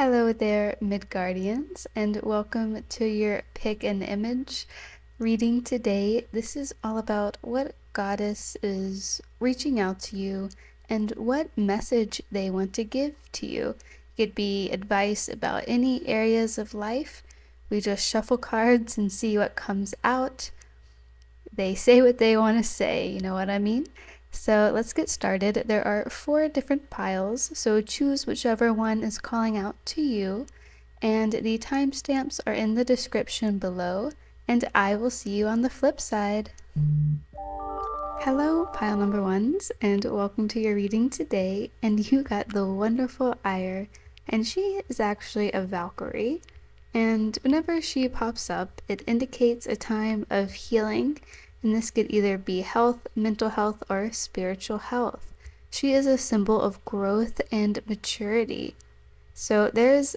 Hello there, Midgardians, and welcome to your Pick an Image reading today. This is all about what goddess is reaching out to you and what message they want to give to you. It could be advice about any areas of life. We just shuffle cards and see what comes out. They say what they want to say, you know what I mean? So let's get started. There are 4 different piles, so choose whichever one is calling out to you, and the timestamps are in the description below, and I will see you on the flip side. Hello, pile number ones, and welcome to your reading today, and you got the wonderful Ire, and she is actually a Valkyrie, and whenever she pops up, it indicates a time of healing, and this could either be health, mental health, or spiritual health. She is a symbol of growth and maturity. So there's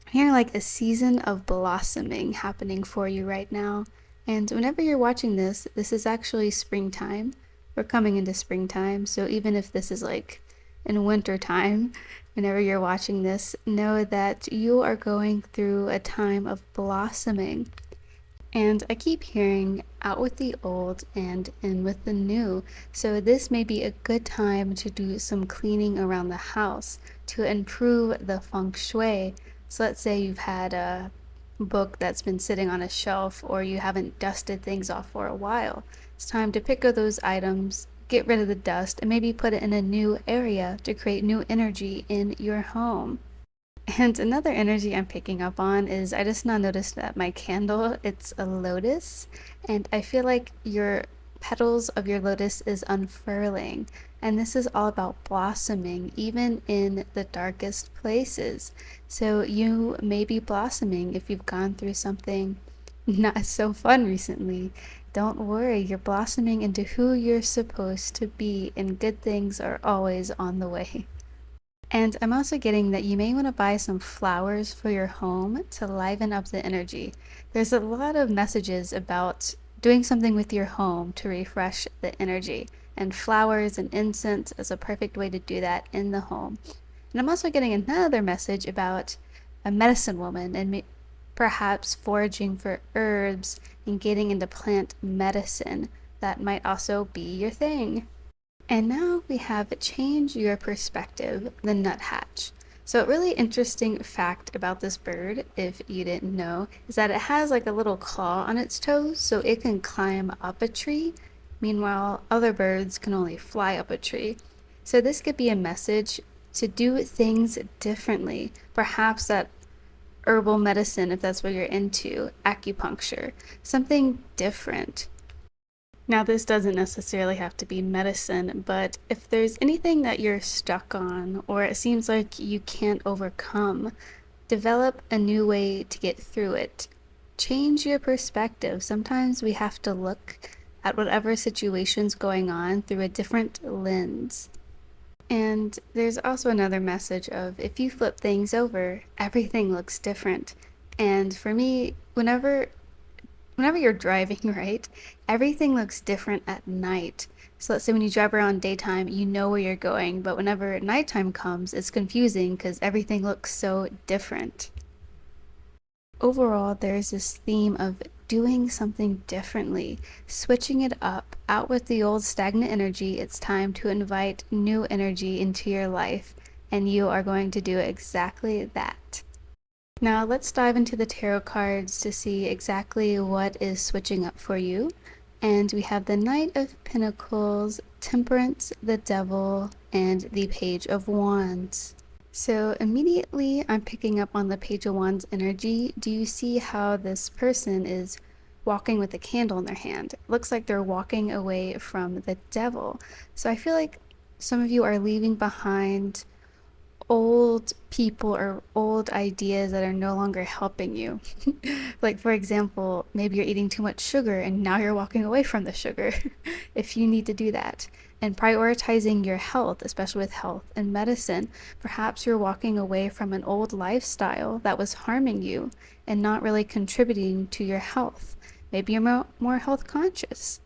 here like a season of blossoming happening for you right now. And whenever you're watching this, this is actually springtime. We're coming into springtime, so even if this is like in winter time, whenever you're watching this, know that you are going through a time of blossoming. And I keep hearing out with the old and in with the new. So this may be a good time to do some cleaning around the house to improve the feng shui. So let's say you've had a book that's been sitting on a shelf or you haven't dusted things off for a while. It's time to pick up those items, get rid of the dust, and maybe put it in a new area to create new energy in your home. And another energy I'm picking up on is I just now noticed that my candle, it's a lotus, and I feel like your petals of your lotus is unfurling. And this is all about blossoming, even in the darkest places. So you may be blossoming if you've gone through something not so fun recently. Don't worry, you're blossoming into who you're supposed to be, and good things are always on the way. And I'm also getting that you may want to buy some flowers for your home to liven up the energy. There's a lot of messages about doing something with your home to refresh the energy, and flowers and incense is a perfect way to do that in the home. And I'm also getting another message about a medicine woman and perhaps foraging for herbs and getting into plant medicine. That might also be your thing. And now we have change your perspective, the nuthatch. So a really interesting fact about this bird, if you didn't know, is that it has like a little claw on its toes so it can climb up a tree. Meanwhile, other birds can only fly up a tree. So this could be a message to do things differently. Perhaps that herbal medicine, if that's what you're into, acupuncture, something different. Now, this doesn't necessarily have to be medicine, but if there's anything that you're stuck on or it seems like you can't overcome, develop a new way to get through it. Change your perspective. Sometimes we have to look at whatever situation's going on through a different lens. And there's also another message of if you flip things over, everything looks different. And for me, whenever you're driving, right, everything looks different at night. So let's say when you drive around daytime, you know where you're going, but whenever nighttime comes, it's confusing because everything looks so different. Overall, there's this theme of doing something differently, switching it up, out with the old stagnant energy. It's time to invite new energy into your life, and you are going to do exactly that. Now let's dive into the tarot cards to see exactly what is switching up for you. And we have the Knight of Pentacles, Temperance, the Devil, and the Page of Wands. So immediately I'm picking up on the Page of Wands energy. Do you see how this person is walking with a candle in their hand? It looks like they're walking away from the devil. So I feel like some of you are leaving behind old people or old ideas that are no longer helping you. Like, for example, maybe you're eating too much sugar and now you're walking away from the sugar if you need to do that. And prioritizing your health, especially with health and medicine. Perhaps you're walking away from an old lifestyle that was harming you and not really contributing to your health. Maybe you're more health conscious.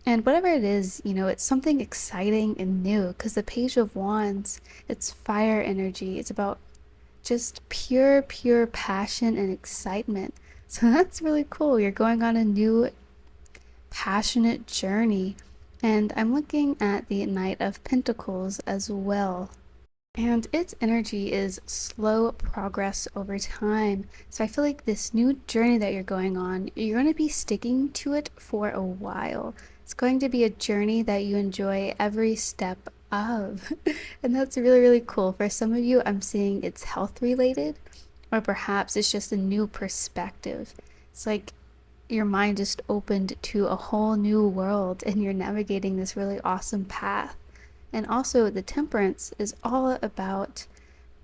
And whatever it is, it's something exciting and new because the Page of Wands, it's fire energy. It's about just pure passion and excitement. So that's really cool. You're going on a new passionate journey. And I'm looking at the Knight of Pentacles as well. And its energy is slow progress over time. So I feel like this new journey that you're going on, you're going to be sticking to it for a while. It's going to be a journey that you enjoy every step of. And that's really cool. For some of you, I'm seeing it's health related, or perhaps it's just a new perspective. It's like your mind just opened to a whole new world and you're navigating this really awesome path. And also, the temperance is all about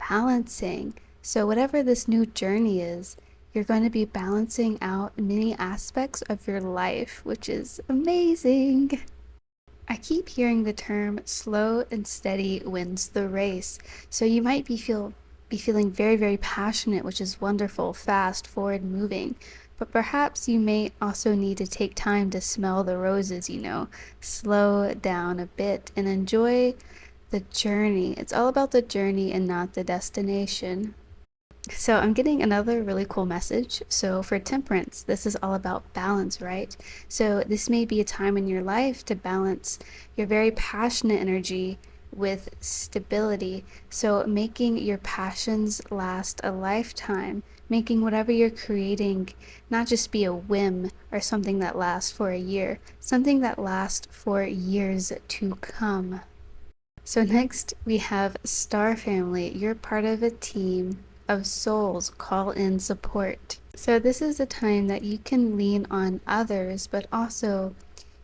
balancing. So, whatever this new journey is, you're going to be balancing out many aspects of your life, which is amazing. I keep hearing the term slow and steady wins the race. So, you might be feeling very passionate, which is wonderful, fast, forward moving. But perhaps you may also need to take time to smell the roses, slow down a bit and enjoy the journey. It's all about the journey and not the destination. So I'm getting another really cool message. So for temperance, this is all about balance, right? So this may be a time in your life to balance your very passionate energy with stability. So making your passions last a lifetime, making whatever you're creating not just be a whim or something that lasts for a year, something that lasts for years to come. So next we have Star Family. You're part of a team of souls. Call in support. So this is a time that you can lean on others, but also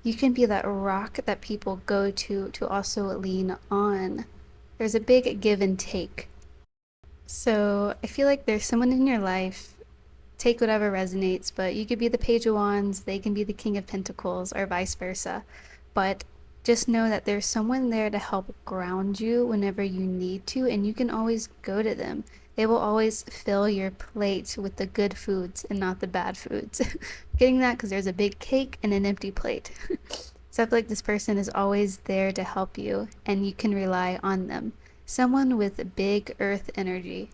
you can be that rock that people go to also lean on. There's a big give and take. So I feel like there's someone in your life, take whatever resonates, but you could be the Page of Wands, they can be the King of Pentacles, or vice versa. But just know that there's someone there to help ground you whenever you need to, and you can always go to them. They will always fill your plate with the good foods and not the bad foods. Getting that because there's a big cake and an empty plate. So I feel like this person is always there to help you, and you can rely on them. Someone with big earth energy.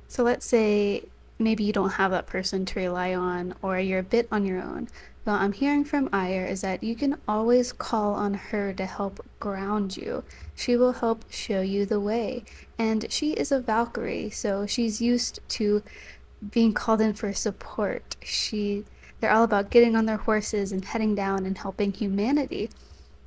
So let's say maybe you don't have that person to rely on, or you're a bit on your own. What I'm hearing from Ire is that you can always call on her to help ground you. She will help show you the way. And she is a Valkyrie, so she's used to being called in for support. They're all about getting on their horses and heading down and helping humanity.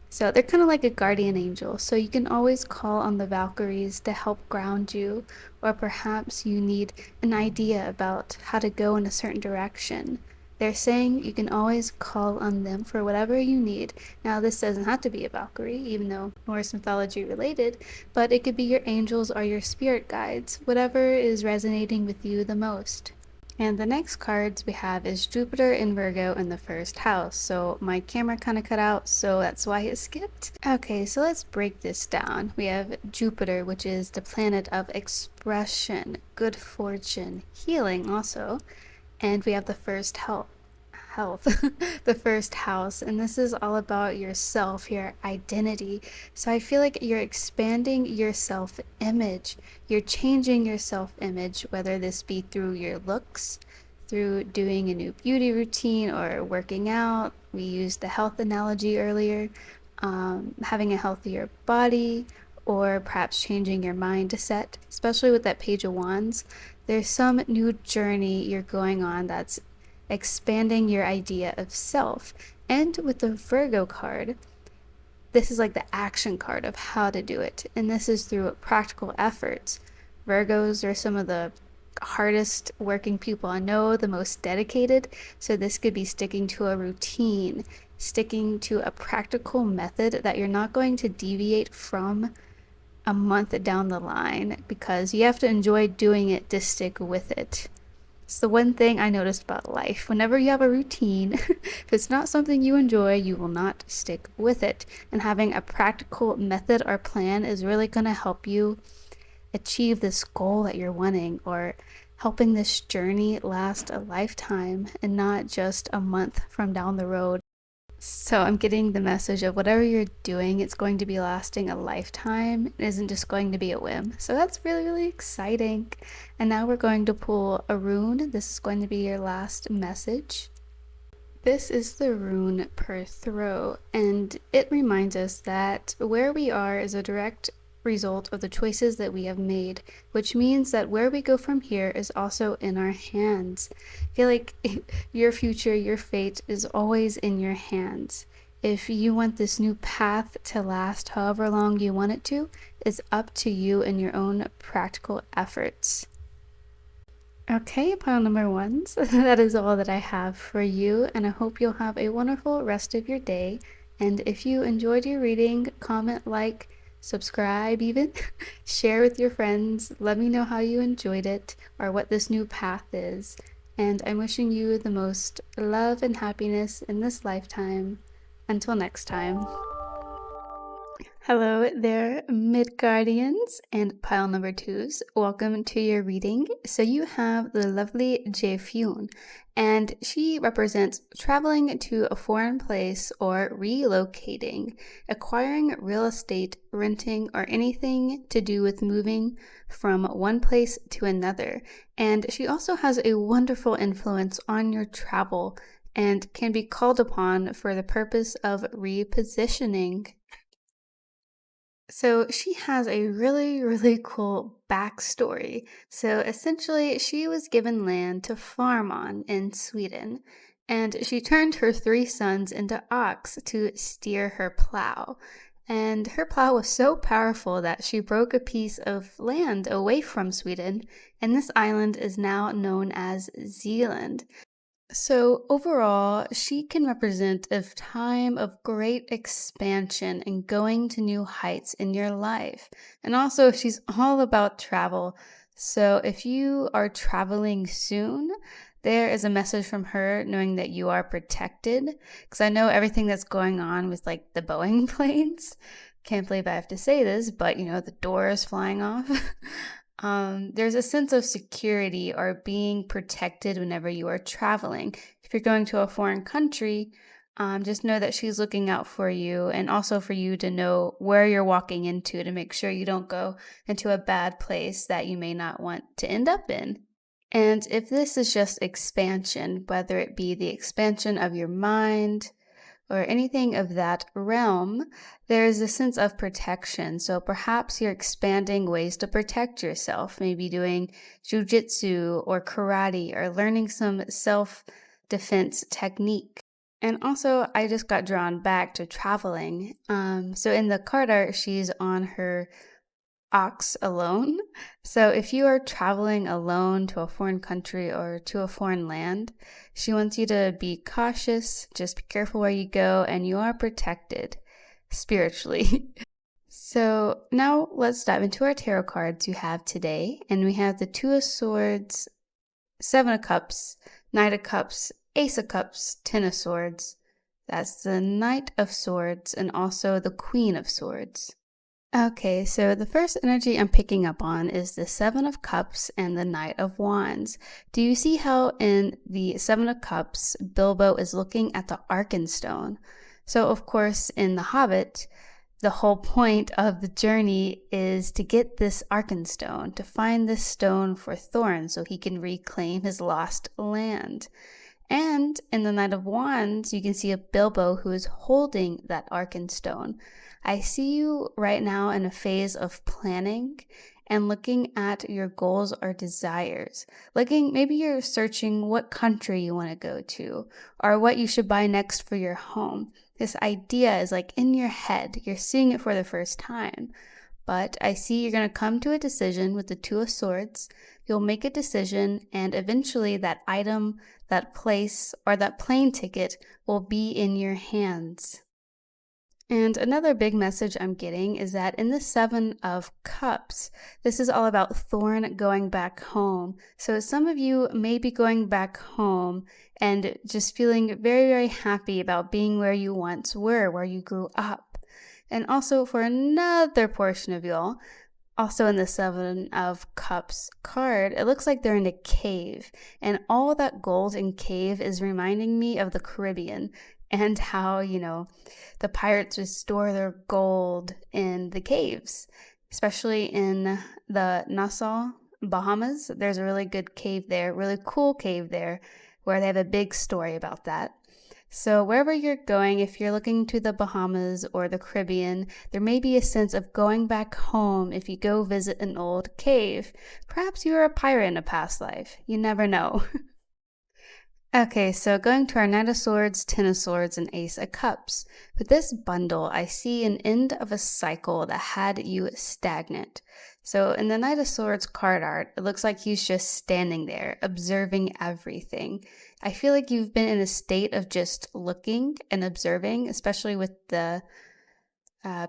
So they're kind of like a guardian angel. So you can always call on the Valkyries to help ground you, or perhaps you need an idea about how to go in a certain direction. They're saying you can always call on them for whatever you need. Now, this doesn't have to be a Valkyrie, even though Norse mythology related, but it could be your angels or your spirit guides, whatever is resonating with you the most. And the next cards we have is Jupiter in Virgo in the first house. So my camera kind of cut out, so that's why it skipped. Okay, so let's break this down. We have Jupiter, which is the planet of expression, good fortune, healing also. And we have the first health, the first house, and this is all about yourself, your identity. So I feel like you're expanding your self-image, you're changing your self-image, whether this be through your looks, through doing a new beauty routine, or working out. We used the health analogy earlier, having a healthier body, or perhaps changing your mindset, especially with that Page of Wands. There's some new journey you're going on that's expanding your idea of self. And with the Virgo card, this is like the action card of how to do it. And this is through practical efforts. Virgos are some of the hardest working people I know, the most dedicated. So this could be sticking to a routine, sticking to a practical method that you're not going to deviate from a month down the line, because you have to enjoy doing it to stick with it. It's the one thing I noticed about life. Whenever you have a routine, if it's not something you enjoy, you will not stick with it. And having a practical method or plan is really going to help you achieve this goal that you're wanting, or helping this journey last a lifetime and not just a month from down the road. So I'm getting the message of whatever you're doing, it's going to be lasting a lifetime. It isn't just going to be a whim. So that's really, really exciting. And now we're going to pull a rune. This is going to be your last message. This is the rune per throw, and it reminds us that where we are is a direct result of the choices that we have made, which means that where we go from here is also in our hands. I feel like your future, your fate is always in your hands. If you want this new path to last however long you want it to, it's up to you and your own practical efforts. Okay, pile number ones, that is all that I have for you, and I hope you'll have a wonderful rest of your day. And if you enjoyed your reading, comment, like, subscribe even, share with your friends, let me know how you enjoyed it or what this new path is. And I'm wishing you the most love and happiness in this lifetime. Until next time. Hello there, Midgardians and pile number twos. Welcome to your reading. So you have the lovely Jefune, and she represents traveling to a foreign place or relocating, acquiring real estate, renting, or anything to do with moving from one place to another. And she also has a wonderful influence on your travel and can be called upon for the purpose of repositioning. So she has a really, really cool backstory. So essentially, she was given land to farm on in Sweden, and she turned her 3 sons into ox to steer her plow. And her plow was so powerful that she broke a piece of land away from Sweden, and this island is now known as Zealand. So, overall, she can represent a time of great expansion and going to new heights in your life. And also, she's all about travel. So, if you are traveling soon, there is a message from her knowing that you are protected. Because I know everything that's going on with like the Boeing planes. Can't believe I have to say this, but the door is flying off. There's a sense of security or being protected whenever you are traveling. If you're going to a foreign country, just know that she's looking out for you, and also for you to know where you're walking into to make sure you don't go into a bad place that you may not want to end up in. And if this is just expansion, whether it be the expansion of your mind, or anything of that realm, there is a sense of protection. So perhaps you're expanding ways to protect yourself, maybe doing jujitsu or karate or learning some self-defense technique. And also, I just got drawn back to traveling. So in the card art, she's on her ox alone. So if you are traveling alone to a foreign country or to a foreign land, she wants you to be cautious, just be careful where you go, and you are protected spiritually. So now let's dive into our tarot cards you have today. And we have the Two of Swords, Seven of Cups, Knight of Cups, Ace of Cups, Ten of Swords. That's the Knight of Swords and also the Queen of Swords. Okay, so the first energy I'm picking up on is the Seven of Cups and the Knight of Wands. Do you see how in the Seven of Cups, Bilbo is looking at the Arkenstone? So of course, in The Hobbit, the whole point of the journey is to get this Arkenstone, to find this stone for Thorin so he can reclaim his lost land. And in the Knight of Wands, you can see a Bilbo who is holding that Arkenstone. I see you right now in a phase of planning and looking at your goals or desires. Maybe you're searching what country you want to go to or what you should buy next for your home. This idea is like in your head. You're seeing it for the first time. But I see you're going to come to a decision with the Two of Swords. You'll make a decision, and eventually that item, that place, or that plane ticket will be in your hands. And another big message I'm getting is that in the Seven of Cups, this is all about Thorin going back home. So some of you may be going back home and just feeling very, very happy about being where you once were, where you grew up. And also for another portion of y'all, also in the Seven of Cups card, it looks like they're in a cave. And all that gold and cave is reminding me of the Caribbean. and how, the pirates would store their gold in the caves, especially in the Nassau, Bahamas. There's a really good cave there, really cool cave there, where they have a big story about that. So, wherever you're going, if you're looking to the Bahamas or the Caribbean, there may be a sense of going back home if you go visit an old cave. Perhaps you were a pirate in a past life. You never know. Okay, so going to our Knight of Swords, Ten of Swords, and Ace of Cups. With this bundle, I see an end of a cycle that had you stagnant. So in the Knight of Swords card art, it looks like he's just standing there, observing everything. I feel like you've been in a state of just looking and observing, especially with the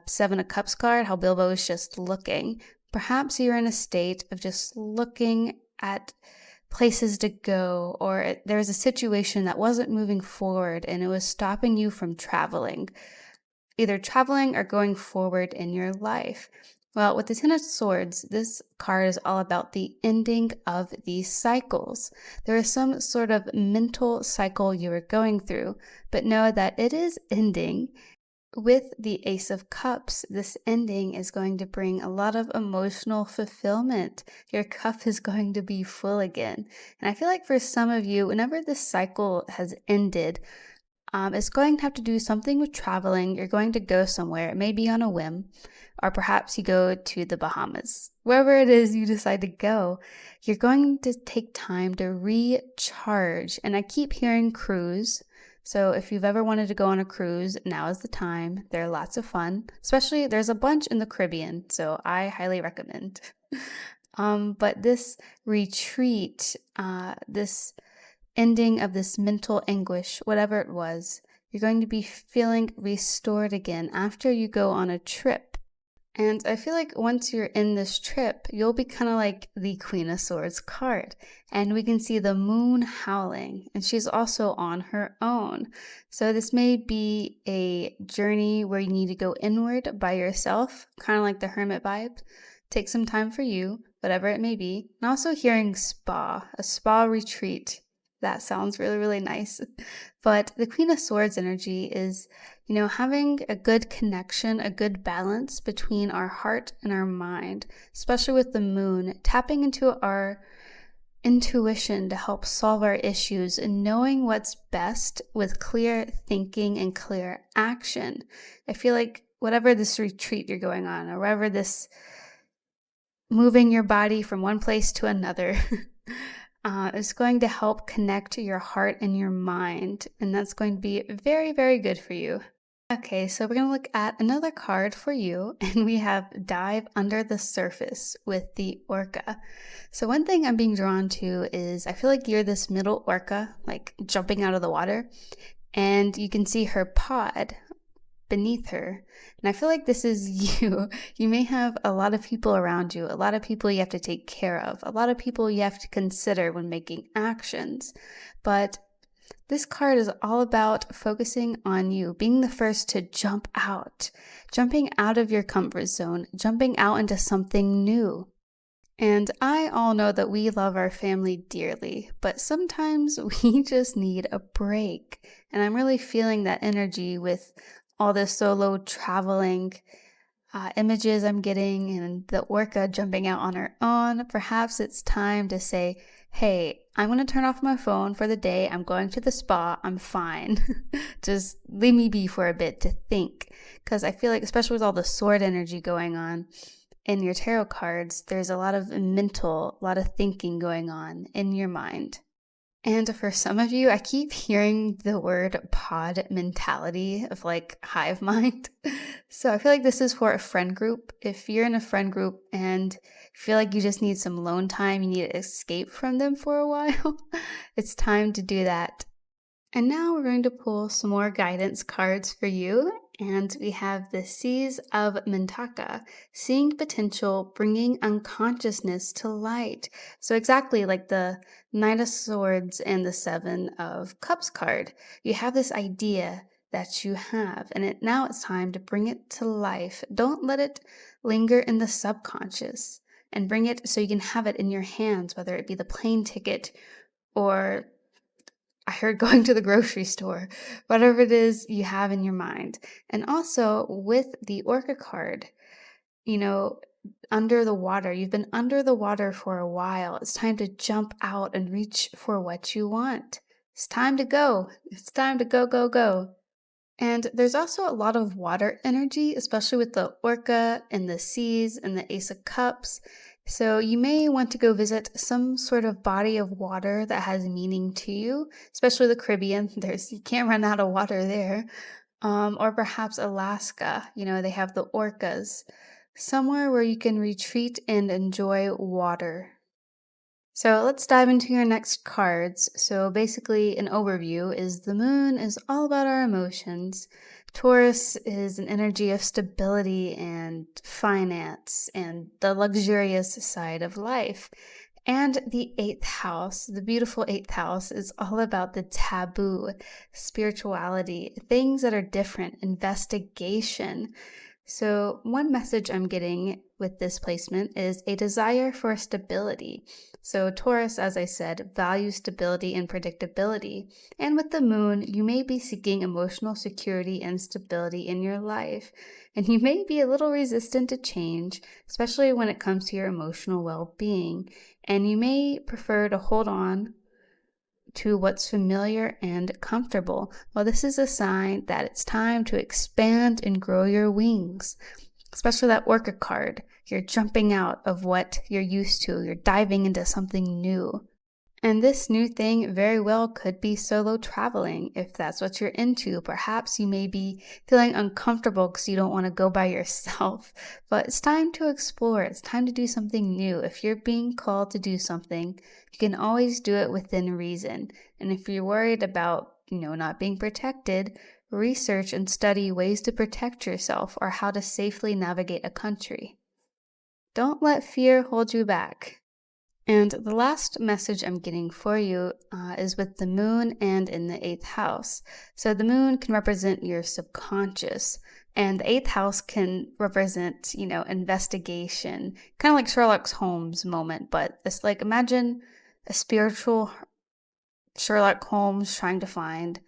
Seven of Cups card, how Bilbo is just looking. Perhaps you're in a state of just looking at places to go, or there was a situation that wasn't moving forward and it was stopping you from traveling, either traveling or going forward in your life. Well, with the Ten of Swords, this card is all about the ending of these cycles. There is some sort of mental cycle you were going through, but know that it is ending. With the Ace of Cups, this ending is going to bring a lot of emotional fulfillment. Your cup is going to be full again. And I feel like for some of you, whenever this cycle has ended, it's going to have to do something with traveling. You're going to go somewhere. It may be on a whim, or perhaps you go to the Bahamas. Wherever it is you decide to go, you're going to take time to recharge. And I keep hearing cruise. So if you've ever wanted to go on a cruise, now is the time. They're lots of fun, especially there's a bunch in the Caribbean, so I highly recommend. But this retreat, this ending of this mental anguish, whatever it was, you're going to be feeling restored again after you go on a trip. And I feel like once you're in this trip, you'll be kind of like the Queen of Swords card. And we can see the moon howling, and she's also on her own. So this may be a journey where you need to go inward by yourself, kind of like the hermit vibe. Take some time for you, whatever it may be. And also hearing a spa retreat. That sounds really, really nice. But the Queen of Swords energy is, having a good connection, a good balance between our heart and our mind, especially with the moon, tapping into our intuition to help solve our issues and knowing what's best with clear thinking and clear action. I feel like whatever this retreat you're going on, or wherever this moving your body from one place to another, is going to help connect your heart and your mind, and that's going to be very, very good for you. Okay, so we're going to look at another card for you, and we have Dive Under the Surface with the Orca. So one thing I'm being drawn to is I feel like you're this middle orca, like jumping out of the water, and you can see her pod beneath her. And I feel like this is you. You may have a lot of people around you, a lot of people you have to take care of, a lot of people you have to consider when making actions. But this card is all about focusing on you, being the first to jump out, jumping out of your comfort zone, jumping out into something new. And I all know that we love our family dearly, but sometimes we just need a break. And I'm really feeling that energy with all the solo traveling images I'm getting and the orca jumping out on her own. Perhaps it's time to say, hey, I'm going to turn off my phone for the day. I'm going to the spa. I'm fine. Just leave me be for a bit to think. Because I feel like, especially with all the sword energy going on in your tarot cards, there's a lot of mental, a lot of thinking going on in your mind. And for some of you, I keep hearing the word pod mentality of like hive mind. So I feel like this is for a friend group. If you're in a friend group and feel like you just need some alone time, you need to escape from them for a while, it's time to do that. And now we're going to pull some more guidance cards for you. And we have the Seas of Mintaka, seeing potential, bringing unconsciousness to light. So exactly like the Knight of Swords and the Seven of Cups card, you have this idea that you have, and now it's time to bring it to life. Don't let it linger in the subconscious, and bring it so you can have it in your hands, whether it be the plane ticket or I heard going to the grocery store, whatever it is you have in your mind. And also with the Orca card, you know, under the water, you've been under the water for a while. It's time to jump out and reach for what you want. It's time to go. It's time to go, go, go. And there's also a lot of water energy, especially with the Orca and the seas and the Ace of Cups. So you may want to go visit some sort of body of water that has meaning to you, especially the Caribbean. You can't run out of water there. Or perhaps Alaska. They have the orcas. Somewhere where you can retreat and enjoy water. So let's dive into your next cards. So basically, an overview is the moon is all about our emotions. Taurus is an energy of stability and finance and the luxurious side of life. And the eighth house, the beautiful eighth house, is all about the taboo, spirituality, things that are different, investigation. So, one message I'm getting with this placement is a desire for stability. So, Taurus, as I said, values stability and predictability. And with the moon, you may be seeking emotional security and stability in your life. And you may be a little resistant to change, especially when it comes to your emotional well being. And you may prefer to hold on to what's familiar and comfortable. Well, this is a sign that it's time to expand and grow your wings, especially that Orca card. You're jumping out of what you're used to, you're diving into something new. And this new thing very well could be solo traveling if that's what you're into. Perhaps you may be feeling uncomfortable because you don't want to go by yourself. But it's time to explore. It's time to do something new. If you're being called to do something, you can always do it within reason. And if you're worried about, not being protected, research and study ways to protect yourself or how to safely navigate a country. Don't let fear hold you back. And the last message I'm getting for you is with the moon and in the eighth house. So the moon can represent your subconscious, and the eighth house can represent, investigation, kind of like Sherlock Holmes moment. But it's like, imagine a spiritual Sherlock Holmes trying to find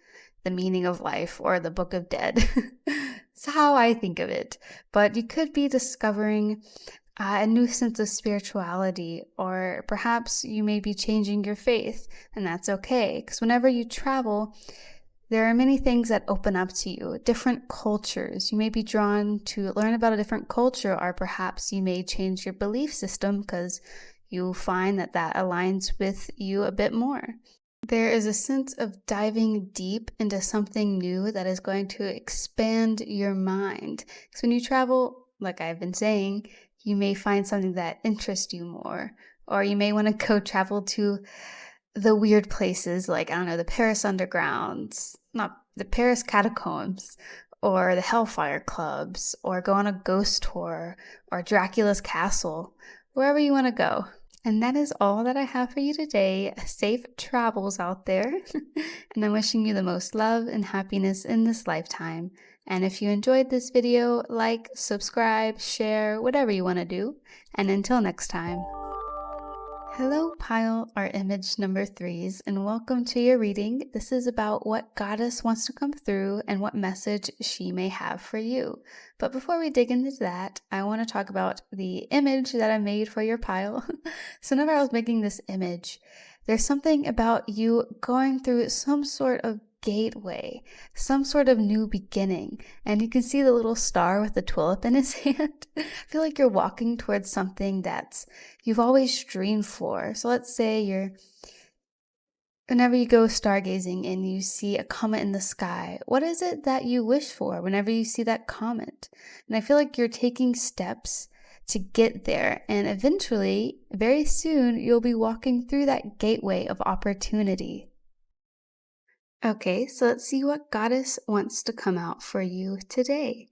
the meaning of life or the Book of Dead. It's how I think of it. But you could be discovering a new sense of spirituality, or perhaps you may be changing your faith, and that's okay, because whenever you travel, there are many things that open up to you, different cultures. You may be drawn to learn about a different culture, or perhaps you may change your belief system because you find that aligns with you a bit more. There is a sense of diving deep into something new that is going to expand your mind. Because when you travel, like I've been saying, you may find something that interests you more, or you may want to go travel to the weird places like, I don't know, the Paris undergrounds, not the Paris catacombs, or the Hellfire clubs, or go on a ghost tour, or Dracula's castle, wherever you want to go. And that is all that I have for you today. Safe travels out there. And I'm wishing you the most love and happiness in this lifetime. And if you enjoyed this video, like, subscribe, share, whatever you want to do. And until next time. Hello, pile or image number 3s, and welcome to your reading. This is about what goddess wants to come through and what message she may have for you. But before we dig into that, I want to talk about the image that I made for your pile. So whenever I was making this image, there's something about you going through some sort of gateway, some sort of new beginning. And you can see the little star with the tulip in his hand. I feel like you're walking towards something that's you've always dreamed for. So let's say whenever you go stargazing and you see a comet in the sky, what is it that you wish for whenever you see that comet? And I feel like you're taking steps to get there, and eventually, very soon, you'll be walking through that gateway of opportunity. Okay, so let's see what goddess wants to come out for you today.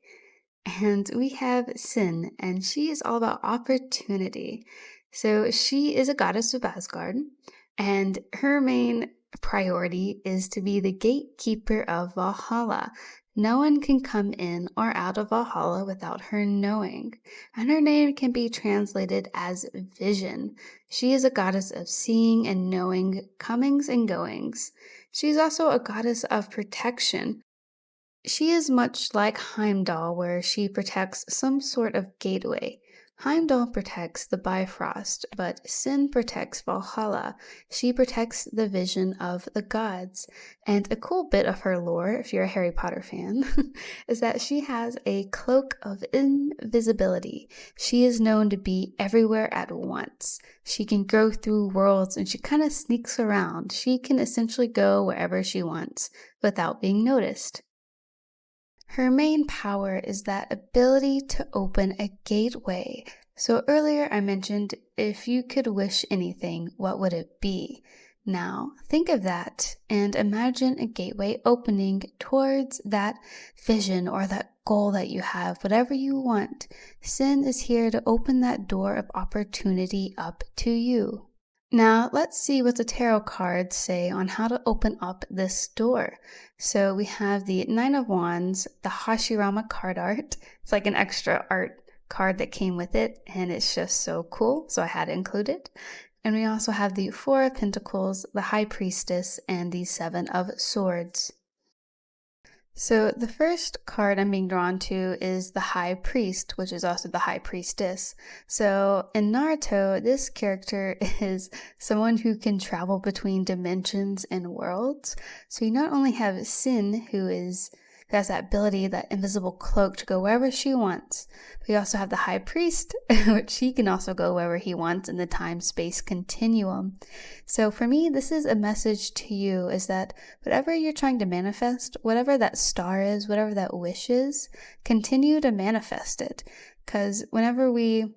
And we have Sin, and she is all about opportunity. So she is a goddess of Asgard, and her main priority is to be the gatekeeper of Valhalla. No one can come in or out of Valhalla without her knowing, and her name can be translated as vision. She is a goddess of seeing and knowing, comings and goings. She is also a goddess of protection. She is much like Heimdall, where she protects some sort of gateway. Heimdall protects the Bifrost, but Sin protects Valhalla. She protects the vision of the gods. And a cool bit of her lore, if you're a Harry Potter fan, is that she has a cloak of invisibility. She is known to be everywhere at once. She can go through worlds and she kind of sneaks around. She can essentially go wherever she wants without being noticed. Her main power is that ability to open a gateway. So earlier I mentioned if you could wish anything, what would it be? Now think of that and imagine a gateway opening towards that vision or that goal that you have, whatever you want. Sin is here to open that door of opportunity up to you. Now, let's see what the tarot cards say on how to open up this door. So we have the Nine of Wands, the Hashirama card art. It's like an extra art card that came with it, and it's just so cool, so I had to include it. And we also have the Four of Pentacles, the High Priestess, and the Seven of Swords. So the first card I'm being drawn to is the High Priest, which is also the High Priestess. So in Naruto, this character is someone who can travel between dimensions and worlds. So you not only have Sin, who has that ability, that invisible cloak to go wherever she wants, but you also have the High Priest, which he can also go wherever he wants in the time-space continuum. So for me, this is a message to you, is that whatever you're trying to manifest, whatever that star is, whatever that wish is, continue to manifest it. Because whenever we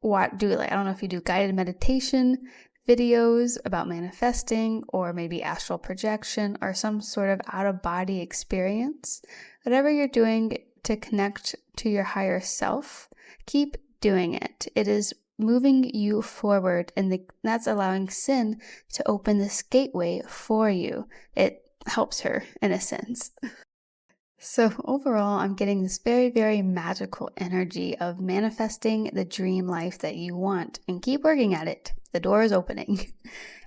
I don't know if you do guided meditation videos about manifesting or maybe astral projection or some sort of out-of-body experience, whatever you're doing to connect to your higher self, keep doing it. It is moving you forward, and that's allowing Sin to open this gateway for you. It helps her in a sense. So overall, I'm getting this very, very magical energy of manifesting the dream life that you want, and keep working at it. The door is opening.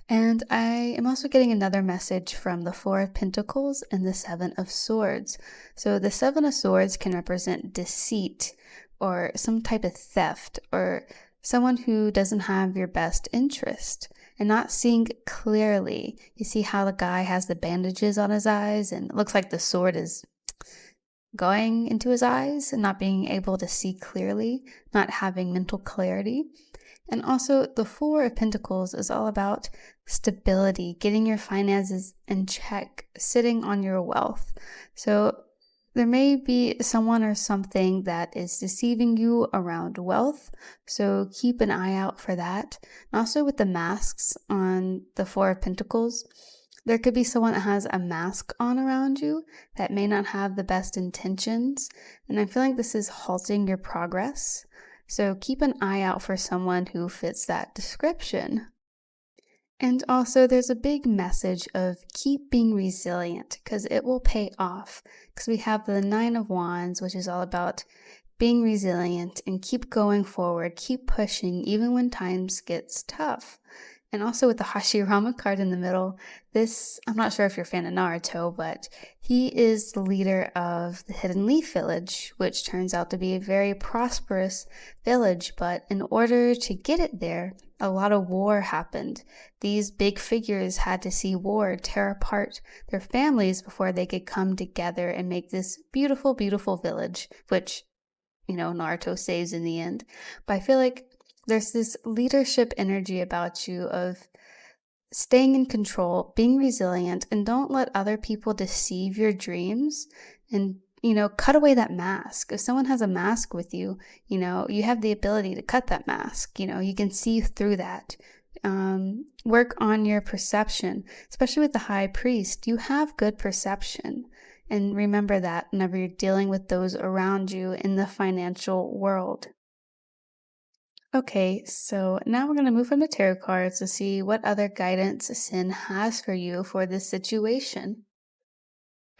And I am also getting another message from the Four of Pentacles and the Seven of Swords. So the Seven of Swords can represent deceit or some type of theft or someone who doesn't have your best interest and not seeing clearly. You see how the guy has the bandages on his eyes and it looks like the sword is going into his eyes and not being able to see clearly, not having mental clarity. And also, the Four of Pentacles is all about stability, getting your finances in check, sitting on your wealth. So there may be someone or something that is deceiving you around wealth, so keep an eye out for that. And also with the masks on the Four of Pentacles, there could be someone that has a mask on around you that may not have the best intentions, and I feel like this is halting your progress. So keep an eye out for someone who fits that description. And also, there's a big message of keep being resilient because it will pay off. Because we have the Nine of Wands, which is all about being resilient and keep going forward, keep pushing even when times gets tough. And also with the Hashirama card in the middle, I'm not sure if you're a fan of Naruto, but he is the leader of the Hidden Leaf Village, which turns out to be a very prosperous village. But in order to get it there, a lot of war happened. These big figures had to see war tear apart their families before they could come together and make this beautiful, beautiful village, which, Naruto saves in the end. But I feel like there's this leadership energy about you of staying in control, being resilient, and don't let other people deceive your dreams. And, cut away that mask. If someone has a mask with you, you have the ability to cut that mask. You can see through that. Work on your perception, especially with the High Priest. You have good perception. And remember that whenever you're dealing with those around you in the financial world. Okay, so now we're going to move from the tarot cards to see what other guidance Sin has for you for this situation.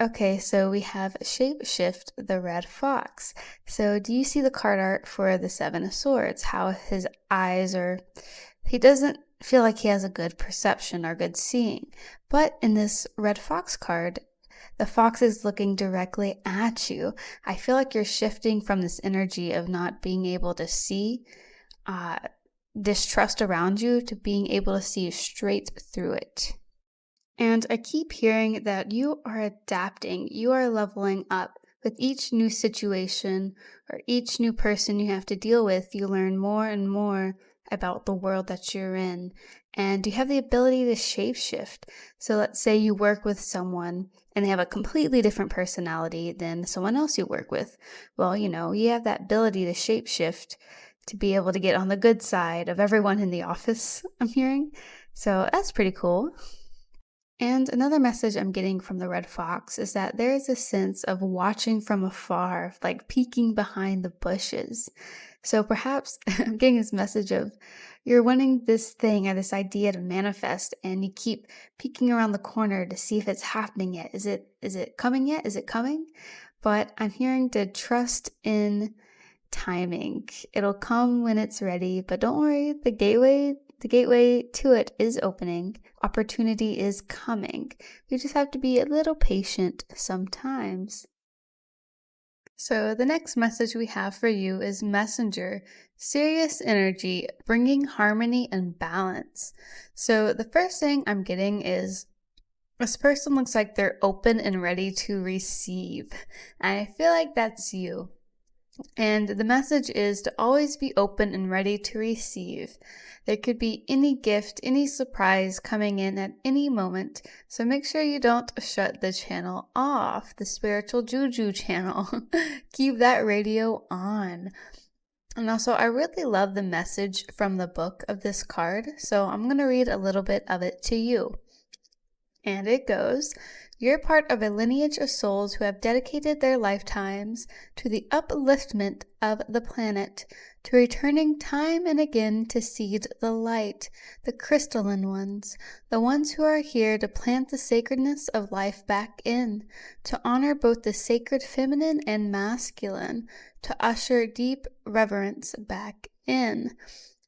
Okay, so we have Shapeshift the Red Fox. So do you see the card art for the Seven of Swords? How his eyes are, he doesn't feel like he has a good perception or good seeing. But in this Red Fox card, the fox is looking directly at you. I feel like you're shifting from this energy of not being able to see uh, distrust around you to being able to see straight through it. And I keep hearing that you are adapting, you are leveling up. With each new situation or each new person you have to deal with, you learn more and more about the world that you're in. And you have the ability to shapeshift. So let's say you work with someone and they have a completely different personality than someone else you work with. Well, you have that ability to shapeshift to be able to get on the good side of everyone in the office, I'm hearing. So that's pretty cool. And another message I'm getting from the red fox is that there is a sense of watching from afar, like peeking behind the bushes. So perhaps I'm getting this message of you're wanting this thing or this idea to manifest and you keep peeking around the corner to see if it's happening yet. Is it coming yet? Is it coming? But I'm hearing to trust in timing. It'll come when it's ready, but don't worry, the gateway to it is opening. Opportunity is coming. We just have to be a little patient sometimes. So the next message we have for you is Messenger, serious energy, bringing harmony and balance. So the first thing I'm getting is this person looks like they're open and ready to receive. And I feel like that's you. And the message is to always be open and ready to receive. There could be any gift, any surprise coming in at any moment. So make sure you don't shut the channel off, the spiritual juju channel. Keep that radio on. And also, I really love the message from the book of this card. So I'm going to read a little bit of it to you. And it goes, you're part of a lineage of souls who have dedicated their lifetimes to the upliftment of the planet, to returning time and again to seed the light, the crystalline ones, the ones who are here to plant the sacredness of life back in, to honor both the sacred feminine and masculine, to usher deep reverence back in.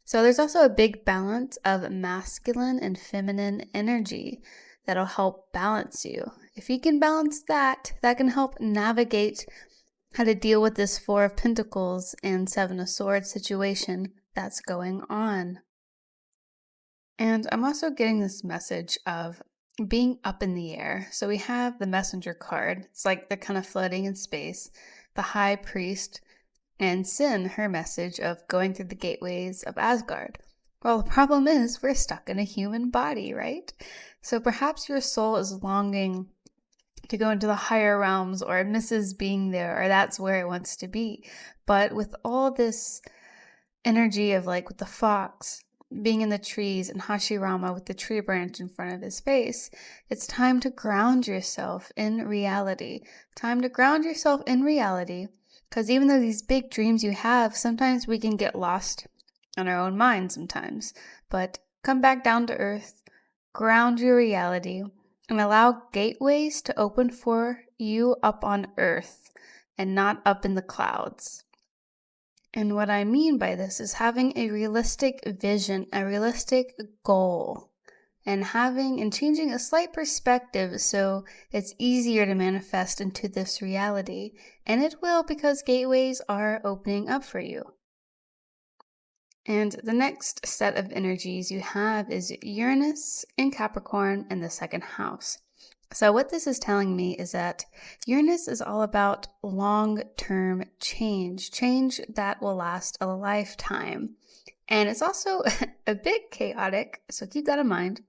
So there's also a big balance of masculine and feminine energy that'll help balance you. If you can balance that, that can help navigate how to deal with this Four of Pentacles and Seven of Swords situation that's going on. And I'm also getting this message of being up in the air. So we have the Messenger card. It's like they're kind of floating in space. The High Priest and Sin, her message of going through the gateways of Asgard. Well, the problem is we're stuck in a human body, right? So perhaps your soul is longing to go into the higher realms or it misses being there or that's where it wants to be. But with all this energy of like with the fox being in the trees and Hashirama with the tree branch in front of his face, it's time to ground yourself in reality. Time to ground yourself in reality because even though these big dreams you have, sometimes we can get lost in our own mind sometimes. But come back down to earth, ground your reality, and allow gateways to open for you up on earth and not up in the clouds. And what I mean by this is having a realistic vision, a realistic goal, and changing a slight perspective so it's easier to manifest into this reality. And it will because gateways are opening up for you. And the next set of energies you have is Uranus in Capricorn in the second house. So what this is telling me is that Uranus is all about long-term change that will last a lifetime. And it's also a bit chaotic, so keep that in mind.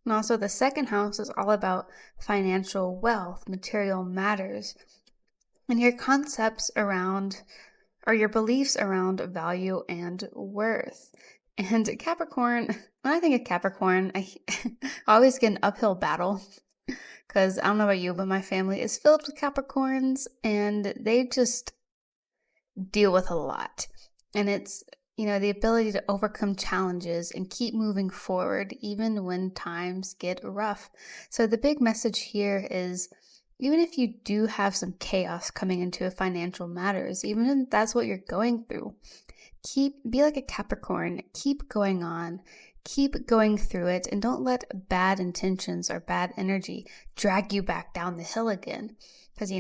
And also the second house is all about financial wealth, material matters, and your concepts around or your beliefs around value and worth. And Capricorn, when I think of Capricorn, I always get an uphill battle because I don't know about you, but my family is filled with Capricorns and they just deal with a lot. And it's, the ability to overcome challenges and keep moving forward even when times get rough. So the big message here is even if you do have some chaos coming into financial matters, even if that's what you're going through, be like a Capricorn, keep going on, keep going through it, and don't let bad intentions or bad energy drag you back down the hill again. Because,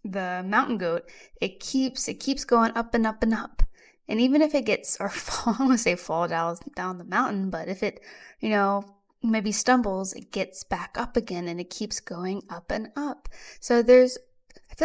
the mountain goat, it keeps going up and up and up. And even if it gets, or fall, I want to say fall down the mountain, but if it, maybe stumbles, it gets back up again and it keeps going up and up. So I feel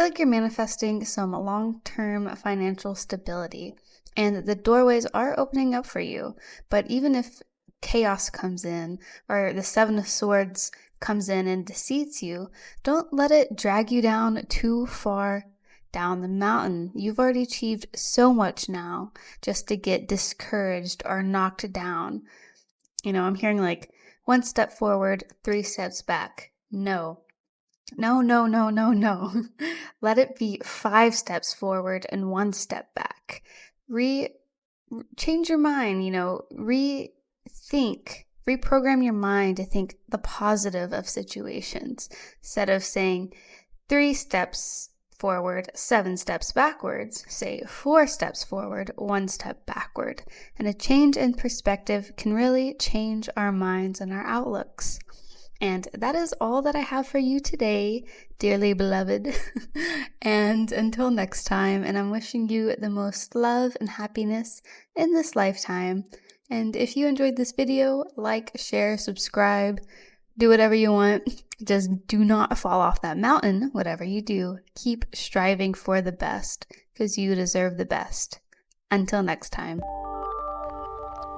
like you're manifesting some long-term financial stability, and the doorways are opening up for you. But even if chaos comes in, or the Seven of Swords comes in and deceits you, don't let it drag you down too far down the mountain. You've already achieved so much now just to get discouraged or knocked down. I'm hearing like 1 step forward, 3 steps back. No. No. Let it be 5 steps forward and 1 step back. Change your mind, rethink, reprogram your mind to think the positive of situations instead of saying 3 steps forward, 7 steps backwards. Say 4 steps forward, 1 step backward. And a change in perspective can really change our minds and our outlooks. And that is all that I have for you today, dearly beloved. And until next time, and I'm wishing you the most love and happiness in this lifetime. And if you enjoyed this video, like, share, subscribe, do whatever you want. Just do not fall off that mountain, whatever you do. Keep striving for the best, because you deserve the best. Until next time.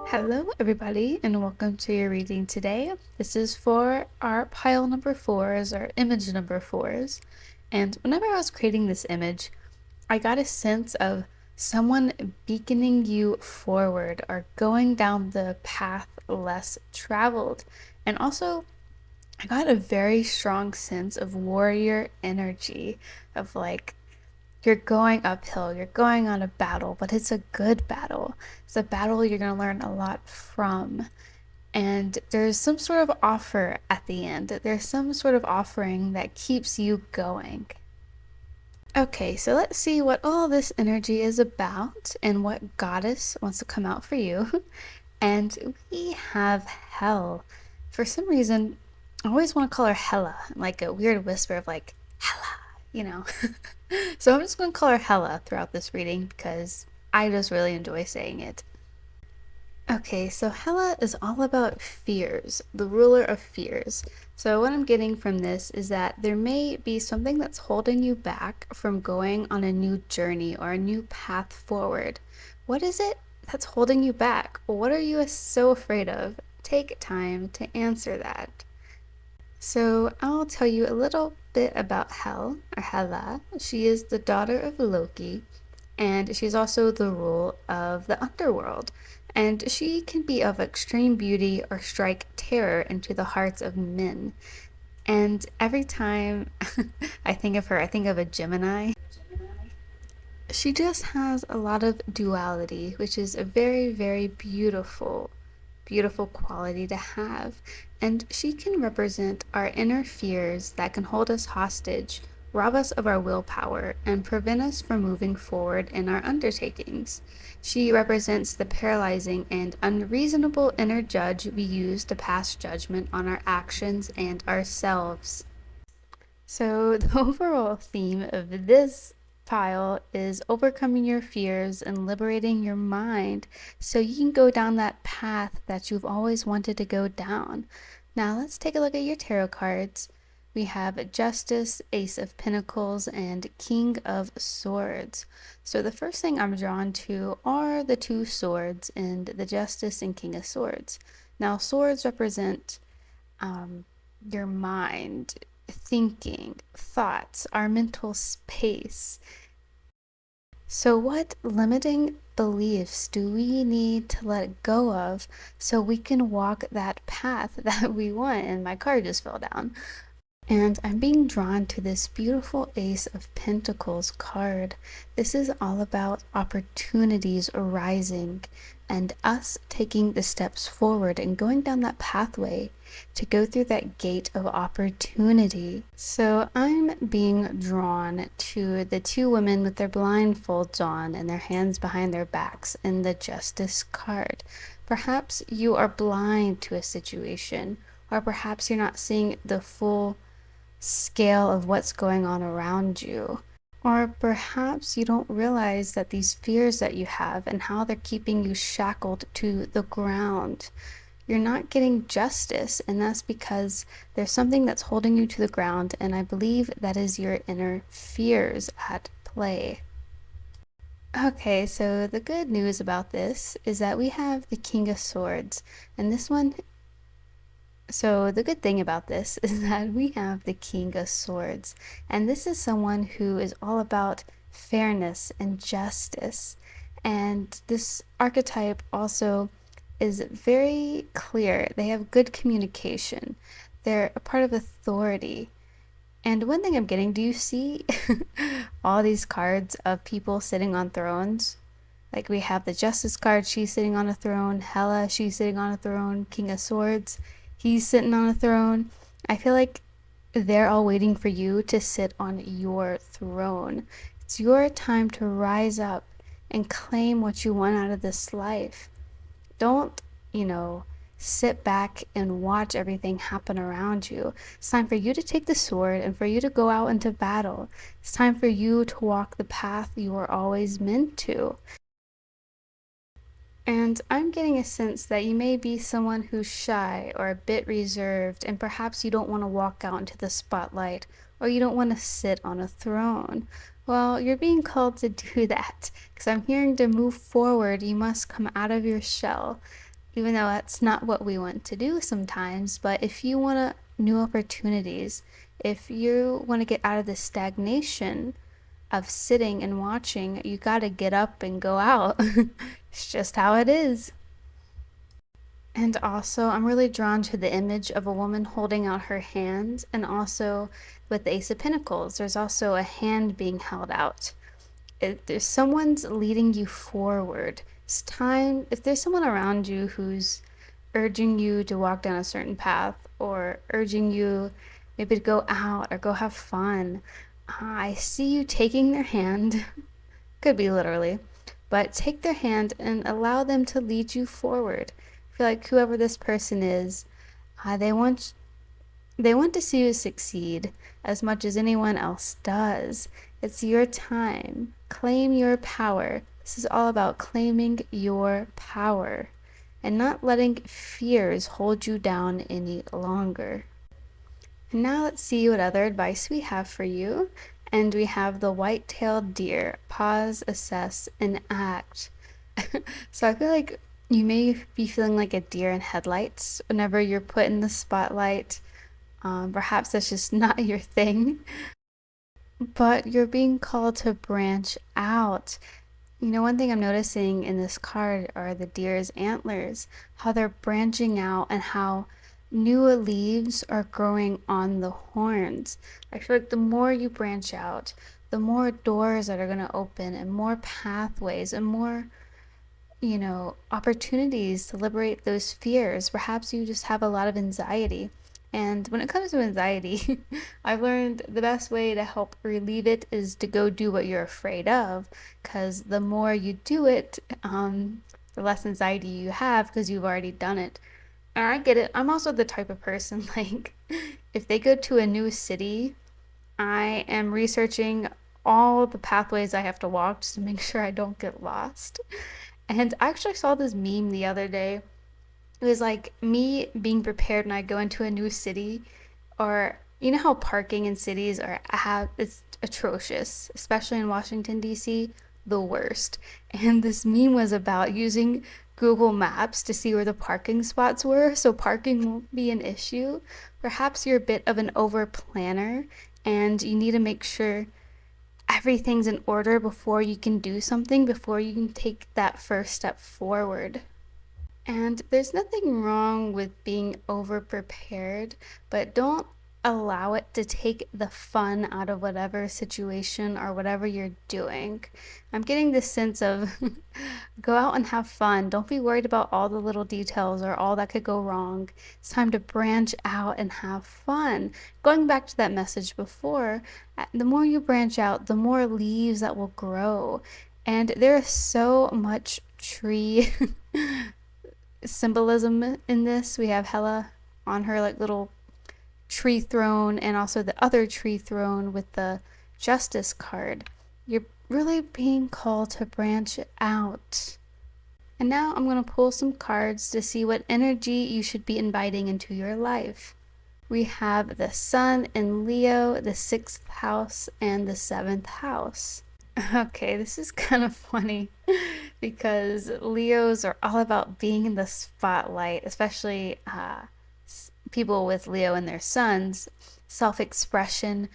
Hello everybody, and welcome to your reading today. This is for our pile number 4s, or image number 4s. And whenever I was creating this image, I got a sense of someone beaconing you forward or going down the path less traveled. And also, I got a very strong sense of warrior energy, of like, you're going uphill, you're going on a battle, but it's a good battle. It's a battle you're going to learn a lot from. And there's some sort of offer at the end. There's some sort of offering that keeps you going. Okay, so let's see what all this energy is about and what goddess wants to come out for you. And we have Hell. For some reason, I always want to call her Hela, like a weird whisper of like, Hela, So I'm just going to call her Hela throughout this reading because I just really enjoy saying it. Okay, so Hela is all about fears, the ruler of fears. So what I'm getting from this is that there may be something that's holding you back from going on a new journey or a new path forward. What is it that's holding you back? What are you so afraid of? Take time to answer that. So I'll tell you a little bit about Hela. She is the daughter of Loki, and she's also the rule of the underworld. And she can be of extreme beauty or strike terror into the hearts of men. And every time I think of her, I think of a Gemini. She just has a lot of duality, which is a very, very beautiful quality to have. And she can represent our inner fears that can hold us hostage, rob us of our willpower, and prevent us from moving forward in our undertakings. She represents the paralyzing and unreasonable inner judge we use to pass judgment on our actions and ourselves. So the overall theme of this pile is overcoming your fears and liberating your mind so you can go down that path that you've always wanted to go down. Now let's take a look at your tarot cards. We have Justice, Ace of Pentacles, and King of Swords. So the first thing I'm drawn to are the 2 swords and the Justice and King of Swords. Now swords represent your mind, thinking, thoughts, our mental space. So what limiting beliefs do we need to let go of so we can walk that path that we want? And my card just fell down. And I'm being drawn to this beautiful Ace of Pentacles card. This is all about opportunities arising and us taking the steps forward and going down that pathway to go through that gate of opportunity. So I'm being drawn to the two women with their blindfolds on and their hands behind their backs in the Justice card. Perhaps you are blind to a situation, or perhaps you're not seeing the full scale of what's going on around you. Or perhaps you don't realize that these fears that you have and how they're keeping you shackled to the ground. You're not getting justice, and that's because there's something that's holding you to the ground, and I believe that is your inner fears at play. Okay, so the good news about this is that we have the King of Swords, and this one So the good thing about this is that we have the King of Swords, and this is someone who is all about fairness and justice. And this archetype also is very clear. They have good communication. They're a part of authority. And one thing I'm getting, do you see all these cards of people sitting on thrones? Like we have the Justice card, she's sitting on a throne. Hela, she's sitting on a throne. King of Swords, he's sitting on a throne. I feel like they're all waiting for you to sit on your throne. It's your time to rise up and claim what you want out of this life. Don't, you know, sit back and watch everything happen around you. It's time for you to take the sword and for you to go out into battle. It's time for you to walk the path you were always meant to. And I'm getting a sense that you may be someone who's shy or a bit reserved, and perhaps you don't want to walk out into the spotlight or you don't want to sit on a throne. Well, you're being called to do that because I'm hearing to move forward, you must come out of your shell, even though that's not what we want to do sometimes. But if you want new opportunities, if you want to get out of the stagnation of sitting and watching, you gotta get up and go out. It's just how it is. And also, I'm really drawn to the image of a woman holding out her hand, and also with the Ace of Pentacles, there's also a hand being held out. There's someone's leading you forward. It's time, if there's someone around you who's urging you to walk down a certain path or urging you maybe to go out or go have fun, I see you taking their hand, could be literally, but take their hand and allow them to lead you forward. I feel like whoever this person is, they want to see you succeed as much as anyone else does. It's your time. Claim your power. This is all about claiming your power and not letting fears hold you down any longer. And now let's see what other advice we have for you. And we have the white-tailed deer. Pause, assess, and act. So I feel like you may be feeling like a deer in headlights whenever you're put in the spotlight. Perhaps that's just not your thing, but you're being called to branch out. You know, one thing I'm noticing in this card are the deer's antlers, how they're branching out and how new leaves are growing on the horns. I feel like the more you branch out, the more doors that are going to open and more pathways and more, opportunities to liberate those fears. Perhaps you just have a lot of anxiety. And when it comes to anxiety, I've learned the best way to help relieve it is to go do what you're afraid of. Because the more you do it, the less anxiety you have because you've already done it. And I get it. I'm also the type of person, like, if they go to a new city, I am researching all the pathways I have to walk just to make sure I don't get lost. And I actually saw this meme the other day. It was like me being prepared when I go into a new city, or you know how parking in cities are have it's atrocious, especially in Washington D.C., the worst. And this meme was about using Google Maps to see where the parking spots were, so parking won't be an issue. Perhaps you're a bit of an over planner, and you need to make sure everything's in order before you can do something, before you can take that first step forward. And there's nothing wrong with being over prepared, but don't allow it to take the fun out of whatever situation or whatever you're doing. I'm getting this sense of go out and have fun. Don't be worried about all the little details or all that could go wrong. It's time to branch out and have fun. Going back to that message before, the more you branch out, the more leaves that will grow. And there is so much tree symbolism in this. We have Hela on her like little tree throne, and also the other tree throne with the justice card. You're really being called to branch out. And now I'm going to pull some cards to see what energy you should be inviting into your life. We have the Sun in Leo, the 6th house, and the 7th house. Okay, this is kind of funny because Leos are all about being in the spotlight, especially people with Leo in their suns, self-expression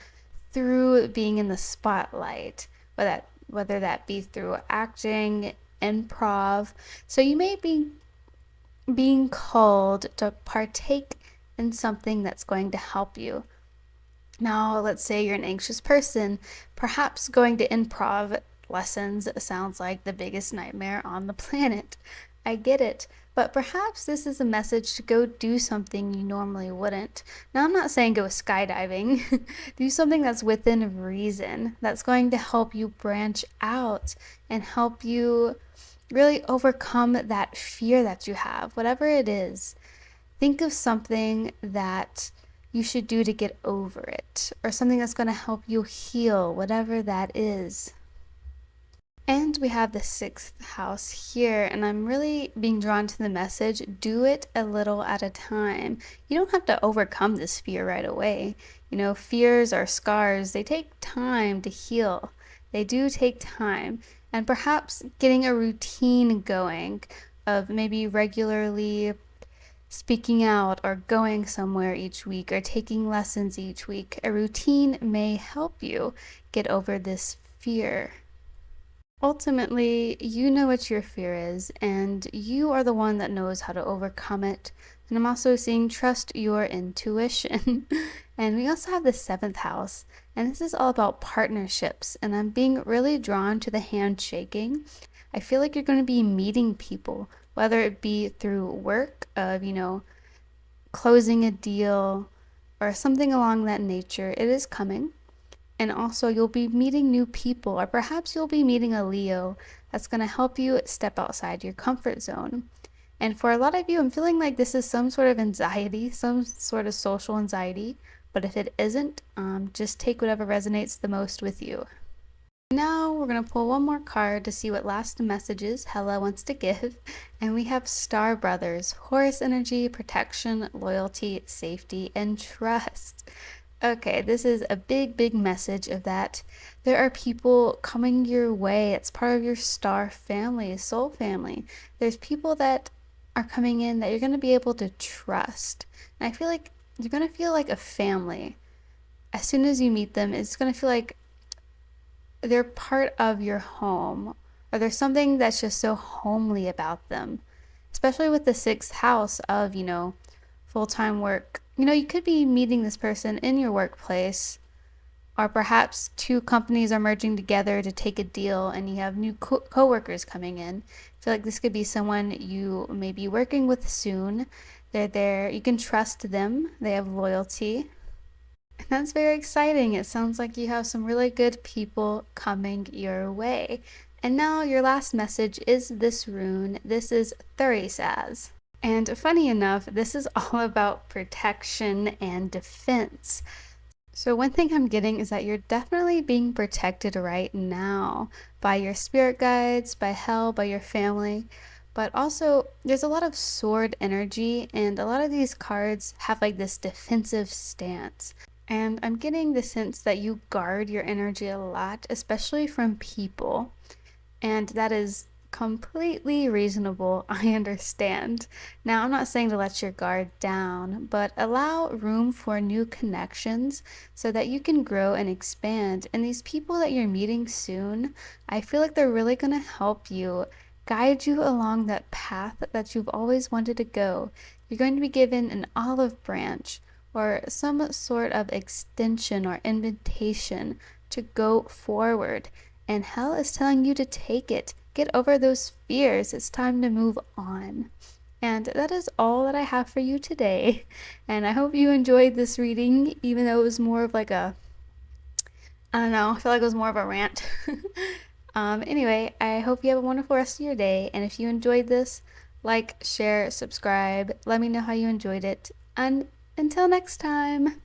through being in the spotlight, whether that be through acting, improv. So you may be being called to partake in something that's going to help you. Now, let's say you're an anxious person, perhaps going to improv lessons sounds like the biggest nightmare on the planet. I get it, but perhaps this is a message to go do something you normally wouldn't. Now, I'm not saying go skydiving. Do something that's within reason, that's going to help you branch out and help you really overcome that fear that you have, whatever it is. Think of something that you should do to get over it, or something that's going to help you heal, whatever that is. And we have the 6th house here, and I'm really being drawn to the message, do it a little at a time. You don't have to overcome this fear right away. You know, fears are scars. They take time to heal. They do take time. And perhaps getting a routine going of maybe regularly speaking out or going somewhere each week or taking lessons each week. A routine may help you get over this fear. Ultimately, you know what your fear is, and you are the one that knows how to overcome it. And I'm also seeing trust your intuition. And we also have the 7th house, and this is all about partnerships. And I'm being really drawn to the handshaking. I feel like you're going to be meeting people, whether it be through work of, closing a deal or something along that nature. It is coming. And also you'll be meeting new people, or perhaps you'll be meeting a Leo that's going to help you step outside your comfort zone. And for a lot of you, I'm feeling like this is some sort of anxiety, some sort of social anxiety. But if it isn't, just take whatever resonates the most with you. Now we're going to pull one more card to see what last messages Hela wants to give. And we have Star Brothers, Horus energy, protection, loyalty, safety, and trust. Okay, this is a big message of that. There are people coming your way. It's part of your star family, soul family. There's people that are coming in that you're going to be able to trust. And I feel like you're going to feel like a family. As soon as you meet them, it's going to feel like they're part of your home, or there's something that's just so homely about them, especially with the 6th house of, full-time work. You could be meeting this person in your workplace, or perhaps two companies are merging together to take a deal and you have new co-workers coming in. I feel like this could be someone you may be working with soon. They're there, you can trust them, they have loyalty. And that's very exciting. It sounds like you have some really good people coming your way. And now your last message is this rune. This is Thurisaz. And funny enough, this is all about protection and defense. So one thing I'm getting is that you're definitely being protected right now by your spirit guides, by Hel, by your family. But also, there's a lot of sword energy, and a lot of these cards have like this defensive stance. And I'm getting the sense that you guard your energy a lot, especially from people. And that is completely reasonable, I understand. Now, I'm not saying to let your guard down, but allow room for new connections so that you can grow and expand. And these people that you're meeting soon, I feel like they're really going to help you, guide you along that path that you've always wanted to go. You're going to be given an olive branch or some sort of extension or invitation to go forward. And hell is telling you to take it. Get over those fears. It's time to move on. And that is all that I have for you today. And I hope you enjoyed this reading, even though it was more of like a, I don't know, I feel like it was more of a rant. Anyway, I hope you have a wonderful rest of your day. And if you enjoyed this, like, share, subscribe. Let me know how you enjoyed it. And until next time.